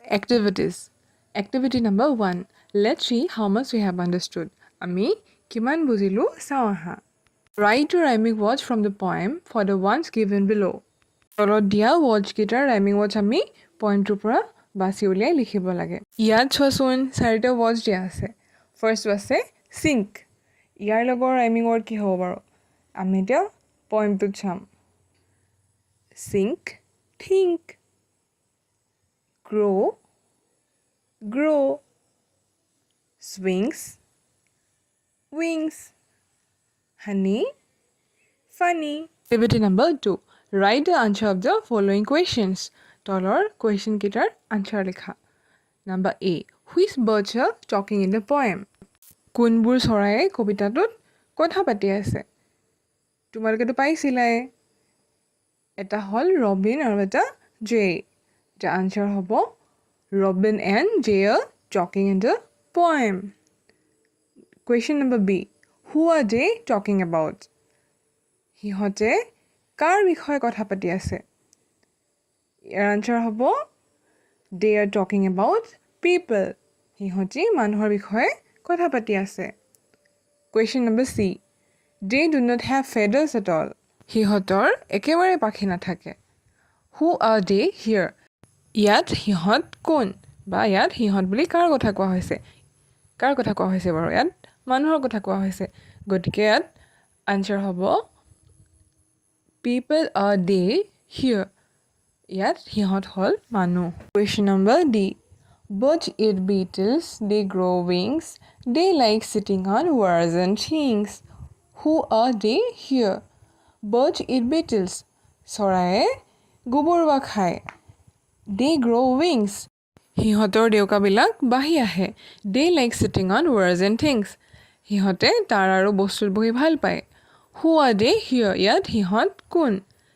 Activities. Activity number 1. Let's see how much we have understood. আমি কিমান বুজিলো চাওঁ আহা। Write your rhyming words from the poem for the ones given below. তলত দিয়া words কেইটাৰ rhyming words আমি poemটোৰ পৰা বাছি উলিয়াই লিখিব লাগে। ইয়াত চোৱাচোন 4টা words দিয়া আছে। First আছে sink. ইয়াৰ লগৰ rhyming word কি হ'ব বাৰু? আমি এতিয়া poemটোত চাম। Sink, think. Grow, grow. Swings, wings. Honey, funny. Activity number 2. Write the answer of the following questions. তলৰ question কেইটাৰ answer লিখা। Number A. Which birds are talking in the poem? কোনবোৰ চৰায়ে কবিতাটোত কথা পাতি আছে? তোমালোকেতো পাইছিলাই। এটা হ'ল ৰবিন আৰু এটা জে। The answer হ'ব Robin and Jay are talking in the poem. Question number B. Who are they talking about? সিহঁতে কাৰ বিষয়ে কথা পাতি আছে? ইয়াৰ answer হ'ব They are talking about people. সিহঁতে মানুহৰ বিষয়ে কথা পাতি আছে। Question number C. They do not have feathers at all. সিহঁতৰ একেবাৰে পাখি নাথাকে। Who are they here? ইয়াত সিহঁত কোন? বা ইয়াত সিহঁত বুলি কাৰ কথা কোৱা হৈছে? কাৰ কথা কোৱা হৈছে বাৰু? ইয়াত মানুহৰ কথা কোৱা হৈছে। গতিকে ইয়াত answer হ'ব People are they here. ইয়াত সিহঁত হ'ল মানুহ। Question number D. Birds eat beetles, they grow wings, they like sitting on wires and things. Who are they here? Birds eat beetles. চৰায়ে গোবৰুৱা খায়। They grow wings. সিহঁতৰ ডেউকাবিলাক বাঢ়ি আহে। They like sitting on wires and things. সিহঁতে তাৰ আৰু বস্তুত বহি ভাল পায়। Who are they here? ইয়াত সিহঁত কোন?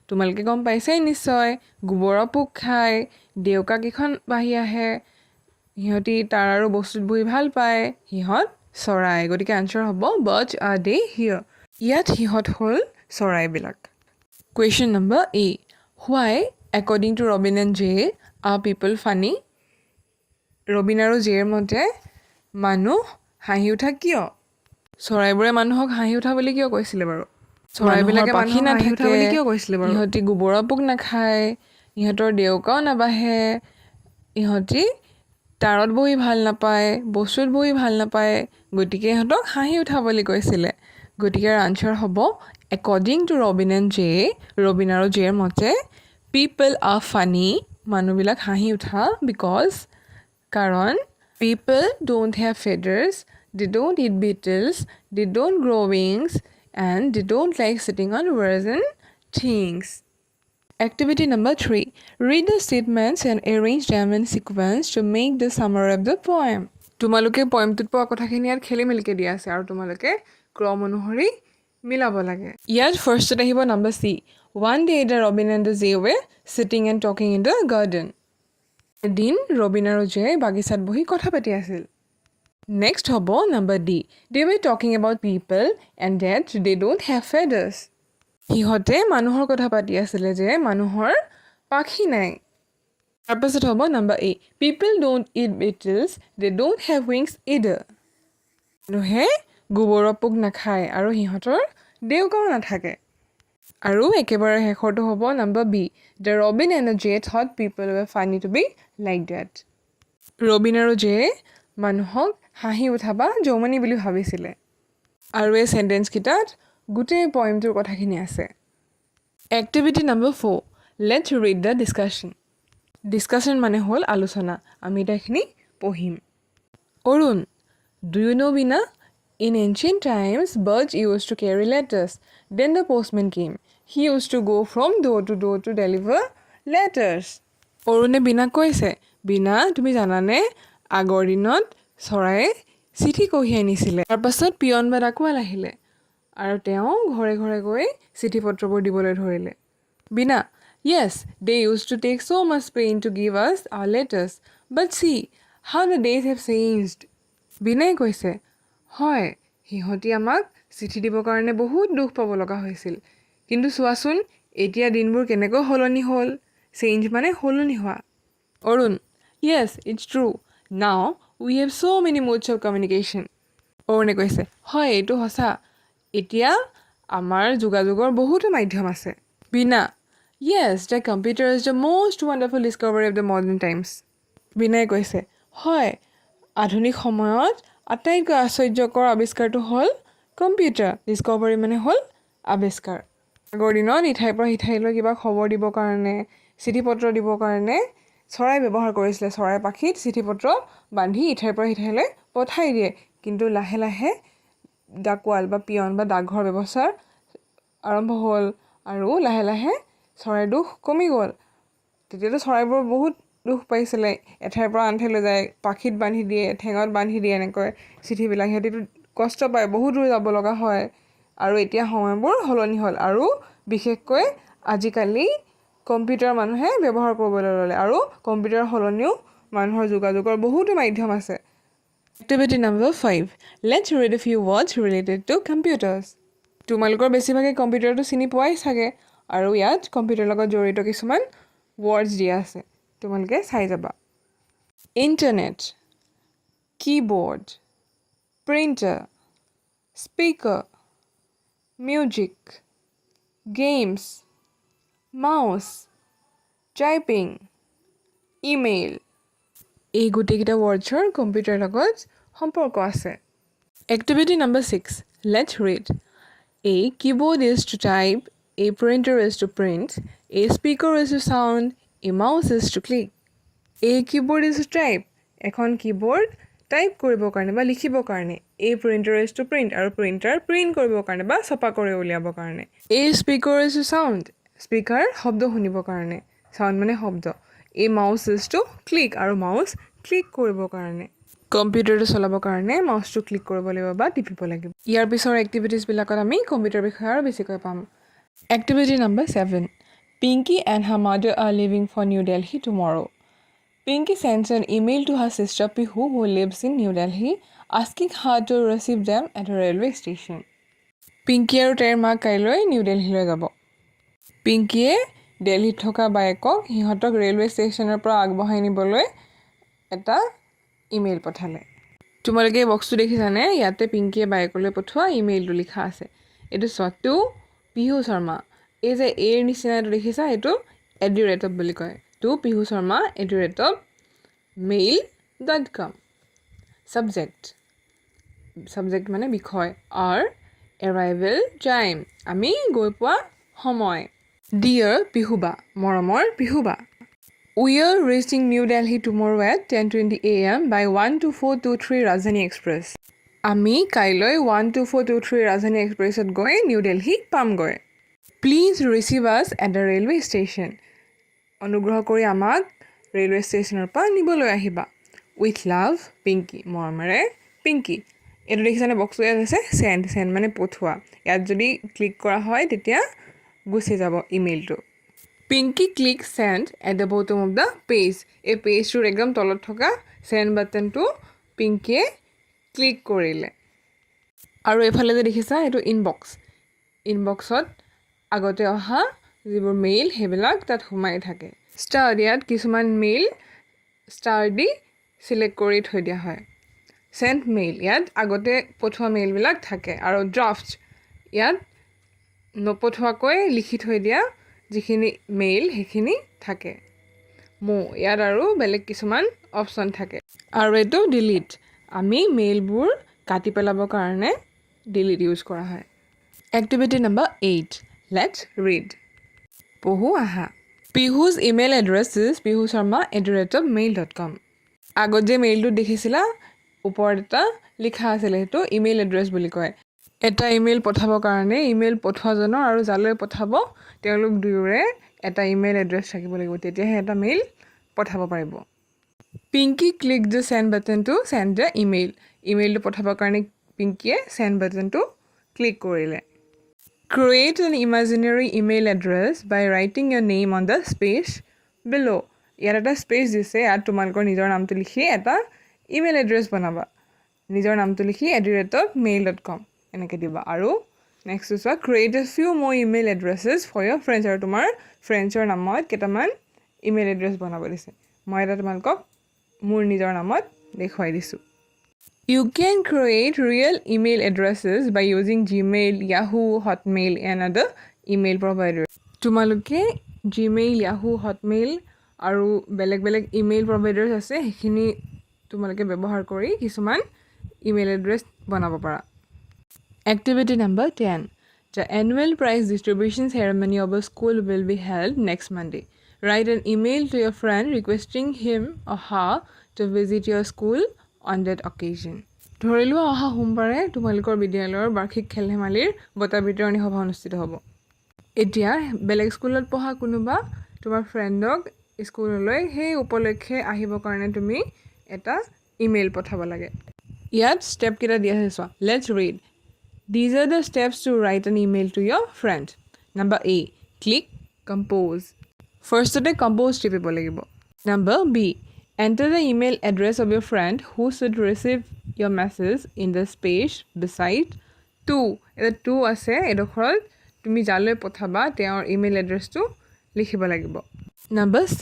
তোমালোকে গম পাইছাই নিশ্চয়। গোবৰৰ পোক খায়, ডেউকা কেইখন বাঢ়ি আহে। সিহঁতি তাৰ আৰু বস্তুত বহি ভাল পায়। সিহঁত চৰাই। গতিকে আনচাৰ হ'ব Birds are they here. ইয়াত সিহঁত হ'ল চৰাইবিলাক। Question number A. Why, according to Robin and Jay, are people funny? Robin আৰু জেৰ মতে মানুহ হাঁহি উঠা কিয়? চৰাইবোৰে মানুহক হাঁহি উঠা বুলি কিয় কৈছিলে বাৰু? চৰাইবিলাকে পাখি নাথাকে বুলি কিয় কৈছিলে বাৰু? ইহঁতি গোবৰৰ পোক নাখায়, ইহঁতৰ ডেউকাও নাবাঢ়ে, ইহঁতি তাৰত বহি ভাল নাপায়, বস্তুত বহি ভাল নাপায়, গতিকে ইহঁতক হাঁহি উঠা বুলি কৈছিলে। গতিকে আনচাৰ হ'ব According to Robin and Jay, Robin আৰু জেৰ মতে people are funny, মানুহবিলাক হাঁহি উঠা because কাৰণ people don't have feathers, they don't eat beetles, they don't grow wings, and they don't like sitting on wires and things. Activity number 3. Read the statements and arrange them in sequence to make the summary of the poem. তোমালোকে পয়েমটোত পোৱা কথাখিনি ইয়াত খেলি মেলিকে দিয়া আছে আৰু তোমালোকে ক্ৰম অনুসৰি মিলাব লাগে। ইয়াত ফাৰ্ষ্টত আহিব number C. One day the Robin and the Jay were sitting and talking in the garden. এদিন ৰবিন আৰু জে বাগিচাত বহি কথা পাতি আছিল। Next হ'ব number D. They were talking about people and that they don't have feathers. সিহঁতে মানুহৰ কথা পাতি আছিলে যে মানুহৰ পাখি নাই। তাৰপাছত হ'ব number A. People don't eat beetles, they don't have wings either. মানুহে গোবৰৰ পোক নাখায় আৰু সিহঁতৰ ডেউকাও নাথাকে। আৰু একেবাৰে শেষৰটো হ'ব number B. The Robin and the Jay thought people were funny to be like that. Robin আৰু জে মানুহক হাঁহি উঠা বা জমনি বুলি ভাবিছিলে। আৰু এই চেণ্টেন্সকেইটাত গোটেই পয়েমটোৰ কথাখিনি আছে। Activity number 4. Let's read the discussion. Discussion মানে হ'ল আলোচনা। আমি এতিয়া এইখিনি পঢ়িম। Arun, do you know Bina? In ancient times, birds used to carry letters. Then the postman came. He used to go from door to deliver letters. অৰুণে বীণাক কৈছে, বীণা তুমি জানানে আগৰ দিনত চৰায়ে চিঠি কঢ়িয়াই নিছিলে। তাৰপাছত পিয়ন বা ডাকুৱাল আহিলে আৰু তেওঁ ঘৰে ঘৰে গৈ চিঠি পত্ৰবোৰ দিবলৈ ধৰিলে। বীণা, yes, they used to take so much pain to give us our letters. But see how the days have changed. বীণাই কৈছে, হয়, সিহঁতি আমাক চিঠি দিবৰ কাৰণে বহুত দুখ পাব লগা হৈছিল। কিন্তু চোৱাচোন এতিয়া দিনবোৰ কেনেকৈ সলনি হ'ল। চেঞ্জ মানে সলনি হোৱা। Arun, Yes, it's true. Now we have so many modes of communication. অৰুণে কৈছে হয় এইটো সঁচা এতিয়া আমাৰ যোগাযোগৰ বহুতো মাধ্যম আছে বিনা yes the computer is the most wonderful discovery of the modern times বিনাই কৈছে হয় আধুনিক সময়ত আটাইতকৈ আশ্চৰ্যকৰ আৱিষ্কাৰটো হ'ল কম্পিউটাৰ ডিস্কভাৰী মানে হ'ল আৱিষ্কাৰ আগৰ দিনত ইঠাইৰ পৰা সিঠাইলৈ কিবা খবৰ দিবৰ কাৰণে চিঠি পত্ৰ দিবৰ কাৰণে চৰাই ব্যৱহাৰ কৰিছিলে চৰাই পাখিত চিঠি পত্ৰ বান্ধি ইঠাইৰ পৰা সিঠাইলৈ পঠাই দিয়ে কিন্তু লাহে লাহে ডাকোৱাল বা পিয়ন বা ডাকঘৰ ব্যৱস্থা আৰম্ভ হ'ল আৰু লাহে লাহে চৰাইৰ দুখ কমি গ'ল তেতিয়াতো চৰাইবোৰ বহুত দুখ পাইছিলে এঠাইৰ পৰা আন ঠাইলৈ যায় পাখিত বান্ধি দিয়ে ঠেঙত বান্ধি দিয়ে এনেকৈ চিঠিবিলাক সিহঁতিতো কষ্ট পায় বহুত দূৰ যাব লগা হয় আৰু এতিয়া সময়বোৰ সলনি হ'ল আৰু বিশেষকৈ আজিকালি কম্পিউটাৰ মানুহে ব্যৱহাৰ কৰিবলৈ ল'লে আৰু কম্পিউটাৰ সলনিও মানুহৰ যোগাযোগৰ বহুতো মাধ্যম আছে Activity number 5. Let's read a few words related to computers. তোমালোকৰ বেছিভাগে কম্পিউটাৰটো চিনি পোৱাই চাগে আৰু ইয়াত কম্পিউটাৰৰ লগত জড়িত কিছুমান words দিয়া আছে তোমালোকে চাই যাবা internet keyboard printer speaker music games mouse typing email এই গোটেইকেইটা ৱৰ্ডছৰ কম্পিউটাৰ লগত সম্পৰ্ক আছে Activity number 6. Let's read. A keyboard is to type, a printer is to print, a speaker is to sound, a mouse is to click. A keyboard is to type. এখন keyboard type কৰিবৰ কাৰণে বা লিখিবৰ কাৰণে a printer is to print আৰু printer print কৰিবৰ কাৰণে বা ছপা কৰি উলিয়াবৰ কাৰণে a speaker is to sound speaker শব্দ শুনিবৰ কাৰণে sound মানে শব্দ a mouse is to click আৰু mouse click কৰিবৰ কাৰণে কম্পিউটাৰটো চলাবৰ কাৰণে মাউচটো ক্লিক কৰিব লাগিব বা টিপিব লাগিব ইয়াৰ পিছৰ এক্টিভিটিজবিলাকত আমি কম্পিউটাৰ বিষয়ে আৰু বেছিকৈ পাম activity number 7 Pinky and her mother are leaving for New Delhi tomorrow. Pinky sends an email to her sister Pihu who lives in New Delhi asking her to receive them at a railway station. Pinky আৰু তাইৰ মাক কাইলৈ new দিল্লীলৈ যাব পিংকিয়ে দিল্লীত থকা বায়েকক সিহঁতক railway ষ্টেচনৰ পৰা আগবঢ়াই নিবলৈ এটা ইমেইল পঠালে তোমালোকে এই বক্সটো দেখিছানে ইয়াতে পিংকিয়ে বায়েকলৈ পঠোৱা ইমেইলটো লিখা আছে এইটো সত্তু পিহু শৰ্মা এই যে এৰ নিচিনা এইটো দেখিছা এইটো @ বুলি কয় two Pihu Sharma @mail.com subject মানে বিষয় আৰ arrival time আমি গৈ পোৱা সময় dear পিহুবা মৰমৰ পিহুবা We are reaching New Delhi tomorrow at 10:20 a.m. by 12423 Rajdhani Express. আমি কাইলৈ 12423 Rajdhani Expressত গৈ নিউ দিল্লী পামগৈ Please receive us at the railway station. অনুগ্ৰহ কৰি আমাক ৰেলৱে ষ্টেচনৰ পৰা নিবলৈ আহিবা With love, Pinky. মৰমেৰে পিংকি এইটো দেখিছানে বক্সটো ইয়াত আছে চেণ্ড মানে পঠোৱা ইয়াত যদি ক্লিক কৰা হয় তেতিয়া গুচি যাব ইমেইলটো Pinky click send at the bottom of the page. এই পেজটোৰ একদম তলত থকা send বাটনটো পিংকিয়ে ক্লিক কৰিলে আৰু এফালে যে দেখিছা এইটো ইনবক্সত আগতে অহা যিবোৰ মেইল সেইবিলাক তাত সোমাই থাকে ষ্টাৰ ইয়াত কিছুমান মেইল ষ্টাৰ দি সিলেক্ট কৰি থৈ দিয়া হয় sent mail ইয়াত আগতে পঠোৱা মেইলবিলাক থাকে আৰু draft ইয়াত নপঠোৱাকৈ লিখি থৈ দিয়া যিখিনি মেইল সেইখিনি থাকে ইয়াত আৰু বেলেগ কিছুমান অপশ্যন থাকে আৰু এইটো ডিলিট আমি মেইলবোৰ কাটি পেলাবৰ কাৰণে ডিলিট ইউজ কৰা হয় এক্টিভিটি নাম্বাৰ 8 লেটছ ৰিড পঢ়ো আহা পিহুজ ইমেইল এড্ৰেছ ইজ pihusharma@mail.com আগত যে মেইলটো দেখিছিলা ওপৰত এটা লিখা আছিলে সেইটো ইমেইল এড্ৰেছ বুলি কয় এটা ইমেইল পঠাবৰ কাৰণে ইমেইল পঠোৱাজনৰ আৰু যালৈ পঠাব তেওঁলোক দুয়োৰে এটা ইমেইল এড্ৰেছ থাকিব লাগিব তেতিয়াহে এটা মেইল পঠাব পাৰিব Pinky click the send button to send the ইমেইলটো পঠাবৰ কাৰণে পিংকিয়ে চেণ্ড বাটনটো ক্লিক কৰিলে Create an imaginary email address by writing your name on the space below. ইয়াত এটা স্পেচ দিছে ইয়াত তোমালোকৰ নিজৰ নামটো লিখি এটা ইমেইল এড্ৰেছ বনাবা নিজৰ নামটো লিখি @mail.com এনেকৈ দিবা আৰু নেক্সট চোৱা create a few more email addresses for your friends আৰু তোমাৰ ফ্ৰেণ্ডছৰ নামত কেইটামান ইমেইল এড্ৰেছ বনাব দিছে মই এটা তোমালোকক মোৰ নিজৰ নামত দেখুৱাই দিছোঁ You can create real email addresses by using Gmail, Yahoo, Hotmail and other email providers. তোমালোকে Gmail, Yahoo, Hotmail আৰু বেলেগ বেলেগ email providers আছে সেইখিনি তোমালোকে ব্যৱহাৰ কৰি কিছুমান email address বনাব পাৰা Activity number 10. The annual prize distribution ceremony of a school will be held next Monday. Write an email to your friend requesting him or her to visit your school on that occasion. ধৰি লোৱা অহা সোমবাৰে তোমালোকৰ বিদ্যালয়ৰ বাৰ্ষিক খেল ধেমালিৰ বঁটা বিতৰণী সভা অনুষ্ঠিত হ'ব এতিয়া বেলেগ স্কুলত পঢ়া কোনোবা তোমাৰ ফ্ৰেণ্ডক স্কুললৈ সেই উপলক্ষে আহিবৰ কাৰণে তুমি এটা ইমেইল পঠাব লাগে ইয়াত ষ্টেপ কেইটা দিয়া আছে চোৱা let's read These are the steps to write an email to your friend. Number A. Click compose. First compose টিপিব লাগিব Number B. Enter the email address of your friend who should receive your message in the space beside 2. এটা 2 আছে এডোখৰত তুমি যালৈ পঠাবা তেওঁৰ email এড্ৰেছটো লিখিব লাগিব Number C.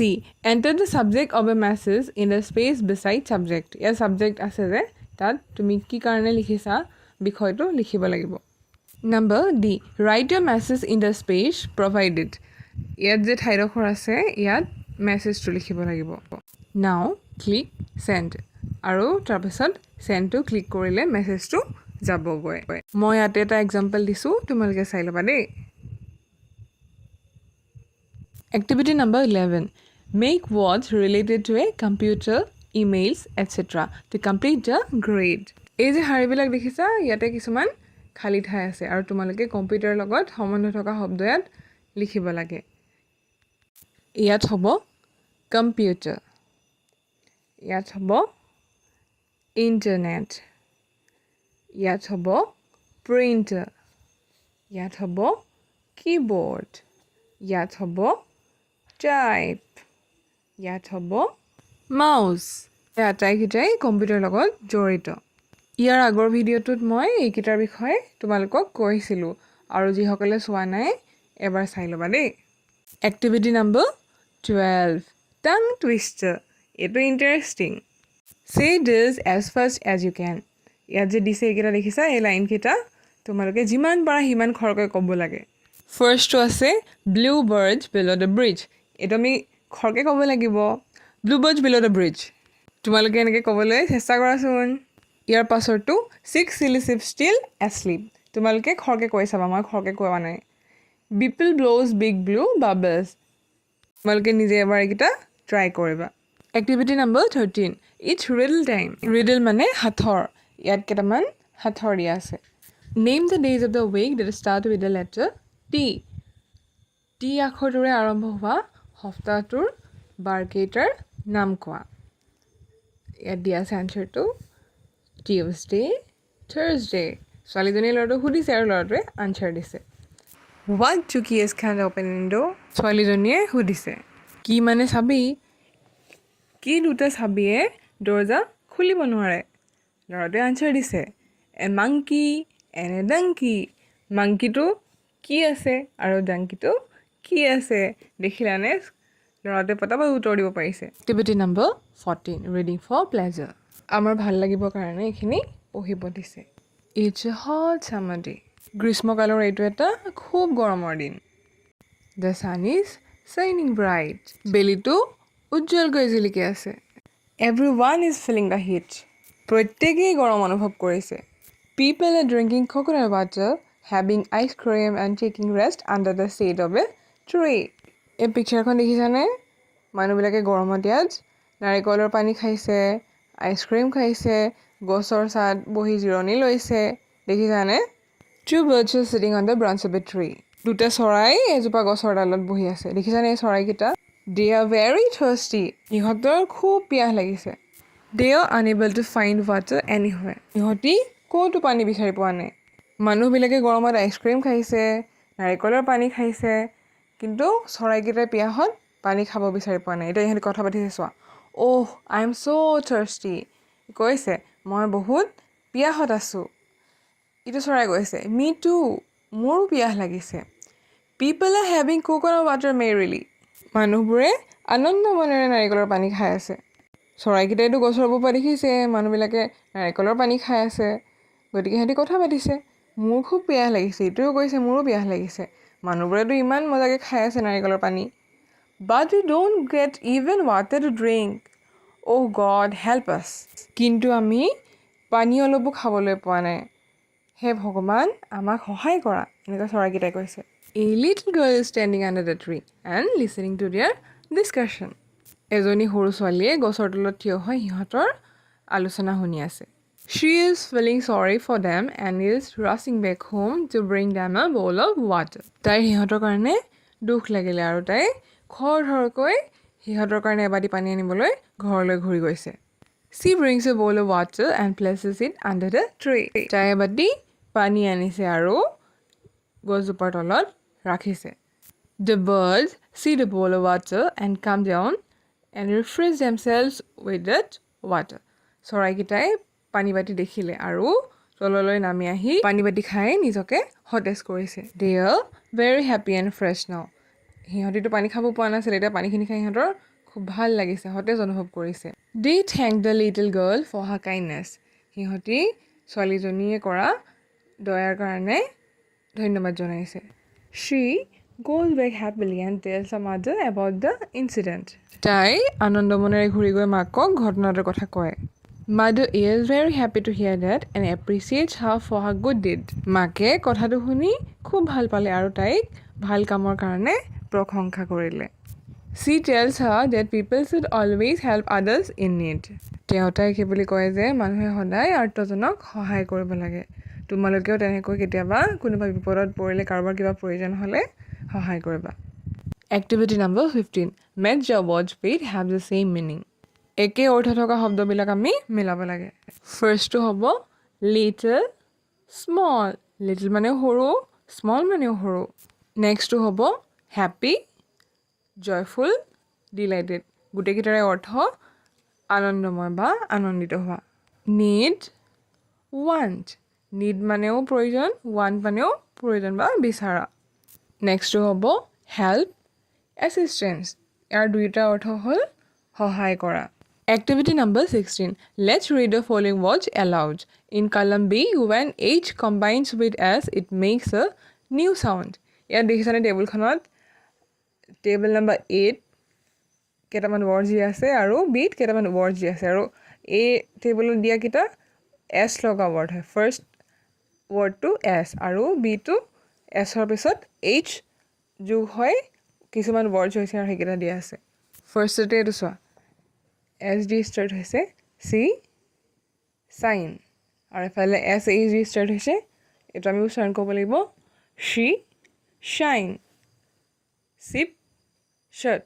Enter the subject of a message in the space beside subject. Year subject আছে যে তাত তুমি কি কাৰণে লিখিছা বিষয়টো লিখিব লাগিব Number D. Write your message in the space provided. ইয়াত যে ঠাইডোখৰ আছে ইয়াত মেছেজটো লিখিব লাগিব Now click send আৰু তাৰপিছত sendটো ক্লিক কৰিলে মেছেজটো যাবগৈ মই ইয়াতে এটা এক্সাম্পল দিছোঁ তোমালোকে চাই ল'বা দেই Activity number 11. Make words related to a computer, emails, etc. to complete the grade. এই যে শাৰীবিলাক দেখিছা ইয়াতে কিছুমান খালী ঠাই আছে আৰু তোমালোকে কম্পিউটাৰৰ লগত সম্বন্ধ থকা শব্দ ইয়াত লিখিব লাগে ইয়াত হ'ব কম্পিউটাৰ ইয়াত হ'ব ইণ্টাৰনেট ইয়াত হ'ব প্ৰিণ্টাৰ ইয়াত হ'ব কীবৰ্ড ইয়াত হ'ব টাইপ ইয়াত হ'ব মাউচ এই আটাইকেইটাই কম্পিউটাৰৰ লগত জড়িত ইয়াৰ আগৰ ভিডিঅ'টোত মই এইকেইটাৰ বিষয়ে তোমালোকক কৈছিলোঁ আৰু যিসকলে চোৱা নাই এবাৰ চাই ল'বা দেই Activity number 12. Tongue twister. এইটো interesting Say this as fast as you can. ইয়াত যে দিছে এইকেইটা দেখিছা এই লাইনকেইটা তোমালোকে যিমান পাৰা সিমান খৰকৈ ক'ব লাগে ফাৰ্ষ্টটো আছে blue birds below the bridge এইটো আমি খৰকৈ ক'ব লাগিব blue birds below the bridge তোমালোকে এনেকৈ ক'বলৈ চেষ্টা কৰাচোন ইয়াৰ পাছৰটো 6 silly ships still asleep তোমালোকে খৰকৈ কৈ চাবা মই খৰকৈ কোৱা নাই Beeple blows big blue bubbles তোমালোকে নিজে এবাৰ এইকেইটা ট্ৰাই কৰিবা Activity number 13. It's riddle time. Riddle মানে হাথৰ ইয়াত কেইটামান হাথৰ দিয়া আছে Name the days of the week that start with the letter T. T আখৰটোৰে আৰম্ভ হোৱা সপ্তাহটোৰ বাৰকেইটাৰ নাম কোৱা ইয়াত দিয়া আছে আনচাৰটো Tuesday, Thursday. ছোৱালীজনীয়ে ল'ৰাটোক সুধিছে আৰু ল'ৰাটোৱে আনচাৰ দিছে What two keys can't open window? ছোৱালীজনীয়ে সুধিছে কি মানে চাবি কি দুটা চাবিয়ে দৰজা খুলিব নোৱাৰে ল'ৰাটোৱে আনচাৰ দিছে A monkey and a donkey. মাংকিটো কি আছে আৰু ডাংকিটো কি আছে দেখিলানে ল'ৰাটোৱে পটাপট উত্তৰ দিব পাৰিছে Activity number 14. Reading for pleasure. আমাৰ ভাল লাগিবৰ কাৰণে এইখিনি পঢ়িব দিছে It's a hot summer day. গ্ৰীষ্মকালৰ এইটো এটা খুব গৰমৰ দিন The sun is shining bright. বেলিটো উজ্জ্বলকৈ জিলিকি আছে Everyone is feeling the heat. প্ৰত্যেকেই গৰম অনুভৱ কৰিছে People are drinking coconut water, having ice cream and taking rest under the shade of a tree. এই পিকচাৰখন দেখিছানে মানুহবিলাকে গৰমত ইয়াত নাৰিকলৰ পানী খাইছে আইচক্ৰীম খাইছে গছৰ ছাঁত বহি জিৰণি লৈছে দেখিছানে Two birds are sitting on the branch of a tree. দুটা চৰাই এজোপা গছৰ ডালত বহি আছে দেখিছানে এই চৰাইকেইটা They are very thirsty. ইহঁতৰ খুব পিয়াহ লাগিছে They are unable to find water anywhere. ইহঁতি ক'তো পানী বিচাৰি পোৱা নাই মানুহবিলাকে গৰমত আইচক্ৰীম খাইছে নাৰিকলৰ পানী খাইছে কিন্তু চৰাইকেইটাই পিয়াহত পানী খাব বিচাৰি পোৱা নাই এতিয়া ইহঁতি কথা পাতিছে চোৱা Oh, I am so thirsty. কৈছে মই বহুত পিয়াহত আছোঁ ইটো চৰাই কৈছে Me too. মোৰো পিয়াহ লাগিছে People are having coconut water merrily. মানুহবোৰে আনন্দ মনেৰে নাৰিকলৰ পানী খাই আছে চৰাইকেইটাইতো গছৰ ওপৰত দেখিছে মানুহবিলাকে নাৰিকলৰ পানী খাই আছে, গতিকে সিহঁতি কথা পাতিছে। মোৰ খুব পিয়াহ লাগিছে, ইটোও কৈছে মোৰো পিয়াহ লাগিছে, মানুহবোৰেতো ইমান মজাকৈ খাই আছে নাৰিকলৰ পানী। But we don't get even water to drink. Oh God, help us. কিন্তু আমি পানী অলপো খাবলৈ পোৱা নাই। হে ভগৱান, আমাক সহায় কৰা, এনেকৈ চৰাইকেইটাই কৈছে। A little girl is standing under the tree and listening to their discussion. এজনী সৰু ছোৱালীয়ে গছৰ তলত থিয় হৈ সিহঁতৰ আলোচনা শুনি আছে। She is feeling sorry for them and is rushing back home to bring them a bowl of water. তাইৰ সিহঁতৰ কাৰণে দুখ লাগিলে আৰু তাই খৰকৈ সিহঁতৰ কাৰণে এবাটি পানী আনিবলৈ ঘৰলৈ ঘূৰি গৈছে। She brings a bowl of water and places it under the tree. তাই এবাটি পানী আনিছে আৰু গছজোপাৰ তলত ৰাখিছে। The birds see the bowl of water and come down and refresh themselves with that water. চৰাইকেইটাই পানী বাতি দেখিলে আৰু তললৈ নামি আহি পানী বাতি খাই নিজকে সতেজ কৰিছে। They are very happy and fresh now. সিহঁতিতো পানী খাব পোৱা নাছিল, এতিয়া পানীখিনি খাই সিহঁতৰ খুব ভাল লাগিছে, সতেজ অনুভৱ কৰিছে। They thank the little girl for her kindness. সিহঁতি ছোৱালীজনীয়ে কৰা দয়াৰ কাৰণে ধন্যবাদ জনাইছে। She goes back happily and tells her mother about the incident. তাই আনন্দ মনেৰে ঘূৰি গৈ মাকক ঘটনাটোৰ কথা কয়। Mother is very happy to hear that and appreciates her for her good deed. মাকে কথাটো শুনি খুব ভাল পালে আৰু তাইক ভাল কামৰ কাৰণে প্ৰশংসা কৰিলে। She tells her that people should always help others in need. তেওঁ তাইক সেই বুলি কয় যে মানুহে সদায় আৰ্তজনক সহায় কৰিব লাগে। তোমালোকেও তেনেকৈ কেতিয়াবা কোনোবা বিপদত পৰিলে, কাৰোবাৰ কিবা প্ৰয়োজন হ'লে সহায় কৰিবা। Activity number 15. Match the words with have the same meaning. একে অৰ্থ থকা শব্দবিলাক আমি মিলাব লাগে। ফাৰ্ষ্টটো হ'ব লিটল, স্মল। লিটল মানে সৰু, স্মল মানেও সৰু। নেক্সটটো হ'ব হেপ্পী, জয়ফুল, ডিলাইটেড। গোটেইকেইটাৰে অৰ্থ আনন্দময় বা আনন্দিত হোৱা। Need, want. নিড মানেও প্ৰয়োজন, ৱান্ট মানেও প্ৰয়োজন বা বিচৰা। নেক্সটটো হ'ব হেল্প, এছিষ্টেঞ্চ। ইয়াৰ দুয়োটা অৰ্থ হ'ল সহায় কৰা। Activity number 16. Let's read the following words aloud. In column B, when H combines with S, it makes a new sound. ইয়াত দেখিছানে টেবুলখনত টেবুল নম্বৰ 8 কেইটামান ৱৰ্ড যি আছে আৰু বিত কেইটামান ৱৰ্ড যি আছে, আৰু এই টেবুলত দিয়াকেইটা এছ লগা ৱৰ্ড হয়। ফাৰ্ষ্ট ৱৰ্ডটো এছ আৰু বিটো এছৰ পিছত এইচ যোগ হয় কিছুমান ৱৰ্ডছ হৈছে আৰু সেইকেইটা দিয়া আছে। ফাৰ্ষ্টতে এইটো চোৱা, এছ ডি ষ্টাৰ্ট হৈছে চি, চাইন, আৰু এফালে এছ এইচ ডি ষ্টাৰ্ট হৈছে, এইটো আমি উচ্চাৰণ কৰিব লাগিব শি, শ্বাইন, চিপ, শ্বট,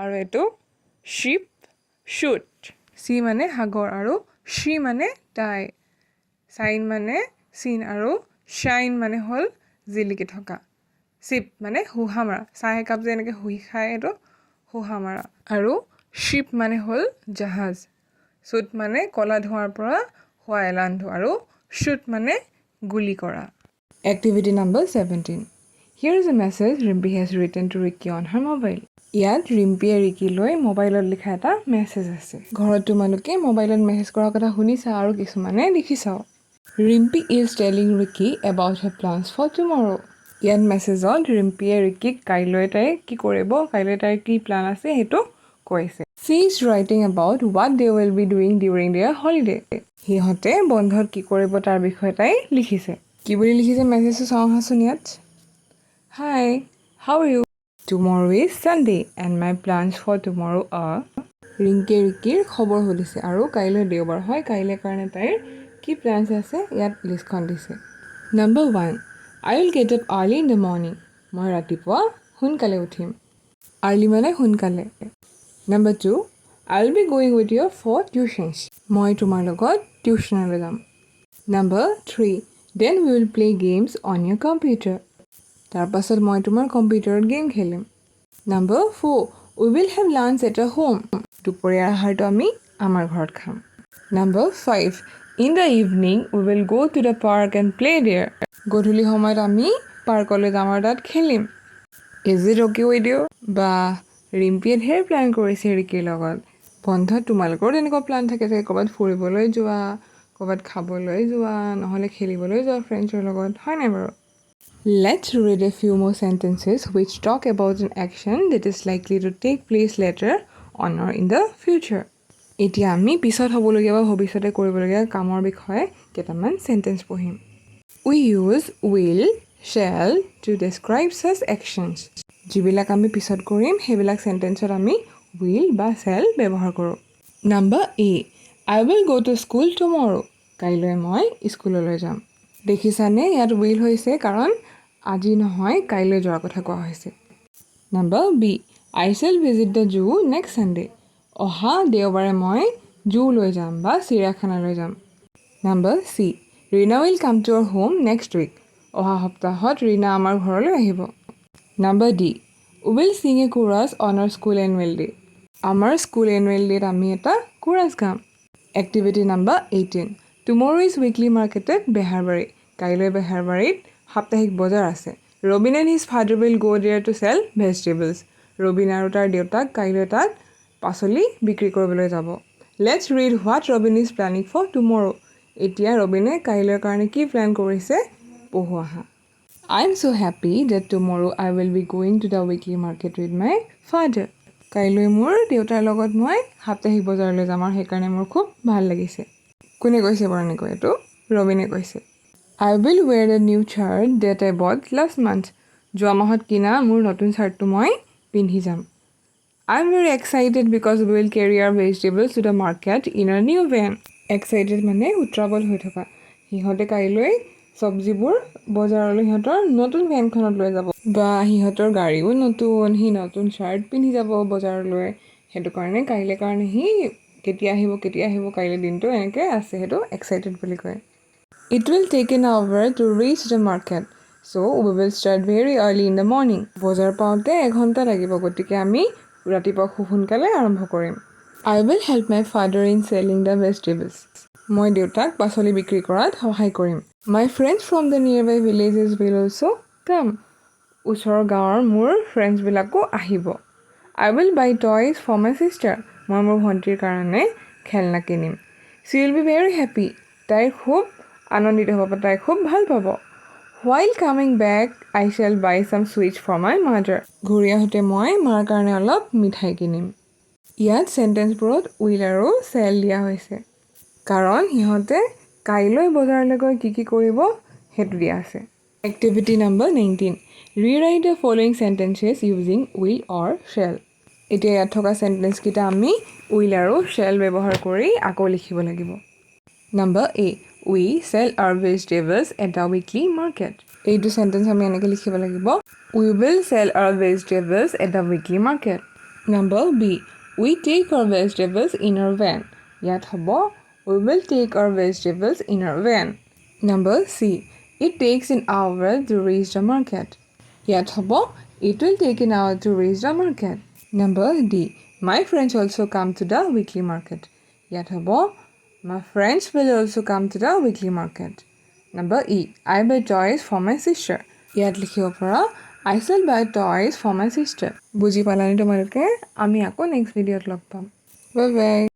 আৰু এইটো শ্বিপ, শ্বুট। চি মানে সাগৰ আৰু শি মানে তাই, চাইন মানে চিন আৰু শ্বাইন মানে হ'ল জিলিকি থকা, চিপ মানে শুহা মৰা, চাহ একাপ যে এনেকৈ শুহি খায় এইটো শুহা মৰা, আৰু শ্বিপ মানে হ'ল জাহাজ, শ্বুট মানে ক'লা ধোঁৱাৰ পৰা হোৱা এলান্ধু, আৰু শ্বুট মানে গুলি কৰা। Activity number 17. Here is a message Rimpi has written to Ricky on her mobile. ইয়াত ৰিম্পীয়ে ৰিকিলৈ মোবাইলত লিখা এটা মেছেজ আছে। ঘৰত তোমালোকে মোবাইলত মেছেজ কৰাৰ কথা শুনিছা আৰু কিছুমানে লিখিছাও। Rimpi is telling Ricky about her plans for tomorrow. ইয়াত মেছেজত ৰিম্পীয়ে ৰিকিক কাইলৈ তাই কি কৰিব, কাইলৈ তাইৰ কি প্লান আছে সেইটো কৈছে। She is writing about what they will be doing during their holiday. সিহঁতে বন্ধত কি কৰিব তাৰ বিষয়ে তাই লিখিছে। কি বুলি লিখিছে মেছেজটো চাওঁ আহাচোন ইয়াত। Hi, how are you? Tomorrow is Sunday and my plans for tomorrow are. ৰিংকিয়ে ৰিকিৰ খবৰ সুধিছে আৰু কাইলৈ দেওবাৰ হয়, কাইলৈ কাৰণে তাইৰ কি প্লানছ আছে ইয়াত লিষ্টখন দিছে। Number 1. I will get up early in the morning. মই ৰাতিপুৱা সোনকালে উঠিম। আৰ্লি মানে সোনকালে। Number 2. I will be going with you for tuitions. মই তোমাৰ লগত টিউশ্যনলৈ যাম। Number 3. Then we will play games on your computer. তাৰ পাছত মই তোমাৰ কম্পিউটাৰত গেম খেলিম। Number 4. We will have lunch at our home. দুপৰীয়াৰ আহাৰটো আমি আমাৰ ঘৰত খাম। Number 5. In the evening, we will go to the park and play there. গধূলি সময়ত আমি পাৰ্কলৈ যাম আৰু তাত খেলিম। Is it okay with you? বা ৰিম্পীয়ে ঢেৰ প্লেন কৰিছে ৰিকিৰ লগত। বন্ধত তোমালোকৰ তেনেকুৱা প্লান থাকে যে ক'ৰবাত ফুৰিবলৈ যোৱা, ক'ৰবাত খাবলৈ যোৱা, নহ'লে খেলিবলৈ যোৱা ফ্ৰেণ্ডছৰ লগত, হয় নাই বাৰু? Let's read a few more sentences which talk about an action that is likely to take place later on or in the future. এতিয়া আমি পিছত হ'বলগীয়া বা ভৱিষ্যতে কৰিবলগীয়া কামৰ বিষয়ে কেইটামান চেণ্টেন্স পঢ়িম। We use will, shall to describe such actions. যিবিলাক আমি পিছত কৰিম সেইবিলাক চেণ্টেন্সত আমি will বা shall ব্যৱহাৰ কৰোঁ। Number A, I will go to school tomorrow. কাইলৈ মই স্কুললৈ যাম। দেখিছানে ইয়াত will হৈছে কাৰণ আজি নহয় কাইলৈ যোৱাৰ কথা কোৱা হৈছে। Number B, I shall visit the zoo next Sunday. অহা দেওবাৰে মই জুলৈ যাম বা চিৰিয়াখানালৈ যাম। Number C, Rina will come to our home next week. অহা সপ্তাহত ৰীনা আমাৰ ঘৰলৈ আহিব। Number D, we will sing a chorus on our school annual day. আমাৰ স্কুল এনুৱেল ডেত আমি এটা কোৰাছ গাম। Activity number 18, tomorrow is weekly market at Beharbari. কাইলৈ বেহাৰবাৰীত সাপ্তাহিক বজাৰ আছে। Robin and his father will go there to sell vegetables. Robin আৰু তাৰ দেউতাক কাইলৈ তাত পাচলি বিক্ৰী কৰিবলৈ যাব। Let's read what Robin is planning for tomorrow. এতিয়া ৰবিনে কাইলৈৰ কাৰণে কি প্লেন কৰিছে পঢ়ো আহা। I'm so happy that tomorrow I will be going to the weekly market with my father. কাইলৈ মোৰ দেউতাৰ লগত মই সাপ্তাহিক বজাৰলৈ যাম আৰু সেইকাৰণে মোৰ খুব ভাল লাগিছে। কোনে কৈছে বাৰু এনেকৈ? এইটো ৰবিনে কৈছে। I will wear the new shirt that I bought last month. যোৱা মাহত কিনা মোৰ নতুন চাৰ্টটো মই পিন্ধি যাম। I'm very excited because we will carry our vegetables to the market in a new van. Excited মানে উত্ৰাৱল হৈ থকা। সিহঁতে কাইলৈ চব্জিবোৰ বজাৰলৈ সিহঁতৰ নতুন ভেনখনত লৈ যাব বা সিহঁতৰ গাড়ীও নতুন, সি নতুন চাৰ্ট পিন্ধি যাব বজাৰলৈ। সেইটো কাৰণে কাইলৈ কাৰণে সি কেতিয়া আহিব কাইলৈ দিনটো এনেকৈ আছে, সেইটো এক্সাইটেড বুলি কয়। It will take an hour to reach the market, so we will start very early in the morning. বজাৰ পাওঁতে এঘণ্টা লাগিব, গতিকে আমি ৰাতিপুৱা খুব সোনকালে আৰম্ভ কৰিম। I will help my father in selling the vegetables. মই দেউতাক পাচলি বিক্ৰী কৰাত সহায় কৰিম। My friends from the nearby villages will also come. ওচৰৰ গাঁৱৰ মোৰ ফ্ৰেণ্ডছবিলাকো আহিব। I will buy toys for my sister. মই মোৰ ভণ্টিৰ কাৰণে খেলনা কিনিম। She will be very happy. তাই খুব আনন্দিত হ'ব, তাই খুব ভাল পাব। While coming back, I shall buy some sweets for my mother. ঘূৰি আহোঁতে মই মাৰ কাৰণে অলপ মিঠাই কিনিম। ইয়াত চেণ্টেন্সবোৰত will আৰু shall দিয়া হৈছে কাৰণ সিহঁতে কাইলৈ বজাৰলৈ গৈ কি কৰিব সেইটো দিয়া আছে। Activity number 19, rewrite the following sentences using will or shall. এতিয়া ইয়াত থকা চেণ্টেন্সকেইটা আমি will আৰু shall ব্যৱহাৰ কৰি আকৌ লিখিব লাগিব। Number A, we sell our vegetables at the weekly market. এইটো চেণ্টেন্স আমি এনেকৈ লিখিব লাগিব, we will sell our vegetables at the weekly market. Number B, we take our vegetables in our van. ইয়াত হ'ব we will take our vegetables in our van. Number C, it takes an hour to reach the market. ইয়াত হ'ব it will take an hour to reach the market. Number D, my friends also come to the weekly market. ইয়াত হ'ব my friends will also come to the weekly market. Number E, I buy toys for my sister. ইয়াত লিখিব পৰা I shall buy toys for my sister. বুজি পালানে তোমালোকে? আমি আকৌ next ভিডিঅ'ত লগ পাম। Bye bye.